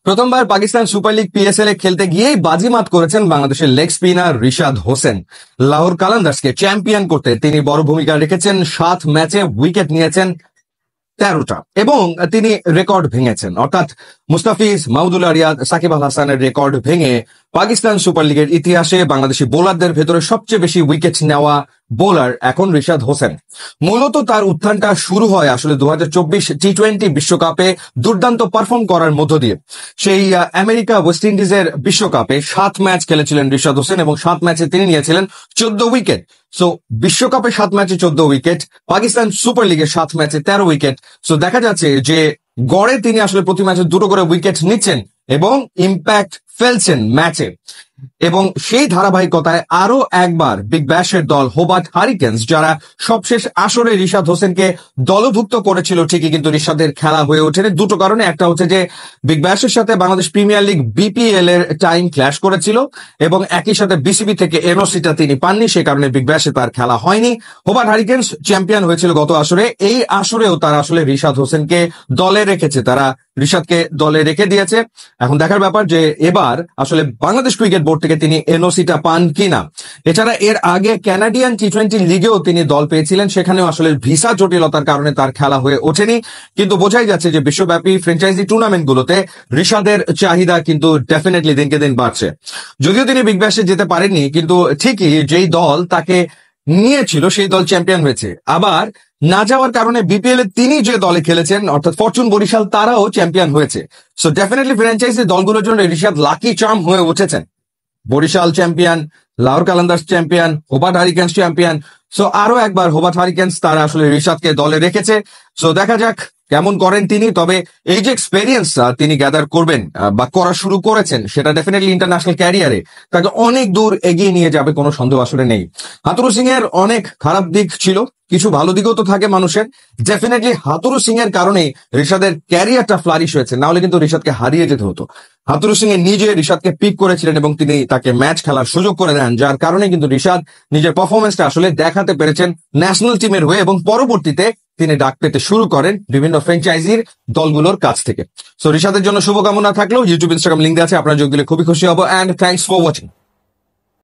প্রথমবার Pakistan super league PSL এ খেলতে গিয়েই বাজিমাত করেছেন বাংলাদেশের লেগ স্পিনার রিশাদ হোসেন। লাহোর কালান্দার্সকে চ্যাম্পিয়ন করতে তিনি বড় ভূমিকা রেখেছেন। 7 ম্যাচে উইকেট নিয়েছেন 13টা এবং তিনি রেকর্ড ভেঙেছেন, অর্থাৎ মুস্তাফিজ, মাহমুদুল্লাহ রিয়াদ, সাকিব আল হাসানের রেকর্ড ভেঙে পাকিস্তান সুপার লিগের ইতিহাসে বাংলাদেশি বোলারদের ভেতরে সবচেয়ে বেশি উইকেট নেওয়া বোলার এখন রিশাদ হোসেন। মূলত তার উত্থানটা শুরু হয় আসলে 2024 টি-20 বিশ্বকাপে দুর্দান্ত পারফর্ম করার মধ্য দিয়ে। সেই আমেরিকা ওয়েস্ট ইন্ডিজের বিশ্বকাপে 7 ম্যাচ খেলেছিলেন রিশাদ হোসেন এবং 7 ম্যাচে তিনি নিয়েছিলেন 14 উইকেট। সো বিশ্বকাপে 7 ম্যাচে 14 উইকেট, পাকিস্তান সুপার লিগে 7 ম্যাচে 13 উইকেট। সো দেখা যাচ্ছে যে গড়ে তিনি আসলে প্রতি ম্যাচে 2টো করে উইকেট নিচ্ছেন এবং ইম্প্যাক্ট ফেলছেন ম্যাচে। এবং সেই ধারাবাহিকতায় আরো একবার বিগ ব্যাশের দল হোবার্ট হারিকেন্স, যারা সবশেষ আসরে রিশাদ হোসেনকে দলভুক্ত করেছিল ঠিকই, কিন্তু রিশাদের খেলা হয়ে ওঠেনি দুটো কারণে। একটা হচ্ছে যে বিগ ব্যাশের সাথে বাংলাদেশ প্রিমিয়ার লিগ বিপিএল এর টাইম ক্ল্যাশ করেছিল এবং একই সাথে বিসিবি থেকে এনওসিটা তিনি পাননি, সে কারণে বিগ ব্যাশে তার খেলা হয়নি। হোবার্ট হারিকেন্স চ্যাম্পিয়ন হয়েছিল গত আসরে, এই আসরেও তারা আসলে রিশাদ হোসেনকে দলে রেখেছে, তারা রিশাদকে দলে রেখে দিয়েছে। এখন দেখার ব্যাপার যে এবার আসলে বাংলাদেশ ক্রিকেট বোর্ড থেকে তিনি এনওসিটা পান কিনা। এছাড়া এর আগে কানাডিয়ান টি-20 লিগেও তিনি দল পেয়েছিলেন, সেখানেও আসলে ভিসা জটিলতার কারণে তার খেলা হয়ে ওঠেনি। কিন্তু বোঝাই যাচ্ছে যে বিশ্বব্যাপী ফ্র্যাঞ্চাইজি টুর্নামেন্টগুলোতে রিশাদের চাহিদা কিন্তু ডেফিনেটলি দিনকে দিন বাড়ছে। যদিও তিনি বিগ ব্যাশে যেতে পারেননি, কিন্তু ঠিকই যেই দল তাকে নিয়েছিল সেই দল চ্যাম্পিয়ন হয়েছে। আবার না যাওয়ার কারণে বিপিএল এ তিনি যে দলে খেলেছেন অর্থাৎ ফরচুন বরিশাল, তারাও চ্যাম্পিয়ন হয়েছে। সো ডেফিনেটলি ফ্র্যাঞ্চাইজি দলগুলোর জন্য রিশাদ লাকি চার্ম হয়ে উঠেছেন। Barishal champion, Lahore Qalandars champion, Hobart Hurricanes champion. So আরো একবার হোবার্ট হারিকেন্স তারা আসলে রিশাদকে দলে রেখেছে। সো দেখা যাক কেমন করেন তিনি। তবে এই যে এক্সপেরিয়েন্স তিনি গ্যাদার করবেন বা করা শুরু করেছেন, সেটা ডেফিনেটলি ইন্টারন্যাশনাল ক্যারিয়ারে তাকে অনেক দূর এগিয়ে নিয়ে যাবে, কোনো সন্দেহ আসলে নেই। হাতুরু সিং এর অনেক খারাপ দিক ছিল, কিছু ভালো দিকও তো থাকে মানুষের। ডেফিনেটলি হাতুরু সিং এর কারণে রিশাদের ক্যারিয়ারটা ফ্লারিশ হয়েছে, না হলে কিন্তু রিশাদকে হারিয়ে যেতে হতো। হাতুরু সিং নিজে রিশাদকে পিক করেছিলেন এবং তিনি তাকে ম্যাচ খেলার সুযোগ করে দেন, যার কারণে কিন্তু রিশাদ নিজের পারফরমেন্সটা আসলে দেখাতে পেরেছেন ন্যাশনাল টিমের হয়ে এবং পরবর্তীতে তিনি ডাক পেতে শুরু করেন বিভিন্ন ফ্র্যাঞ্চাইজির দলগুলোর কাছ থেকে। সো রিশাদের জন্য শুভকামনা থাকলেও ইউটিউব, ইনস্টাগ্রাম লিঙ্ক আছে, আপনারা যোগ দিলে খুবই খুশি হব। And thanks for watching.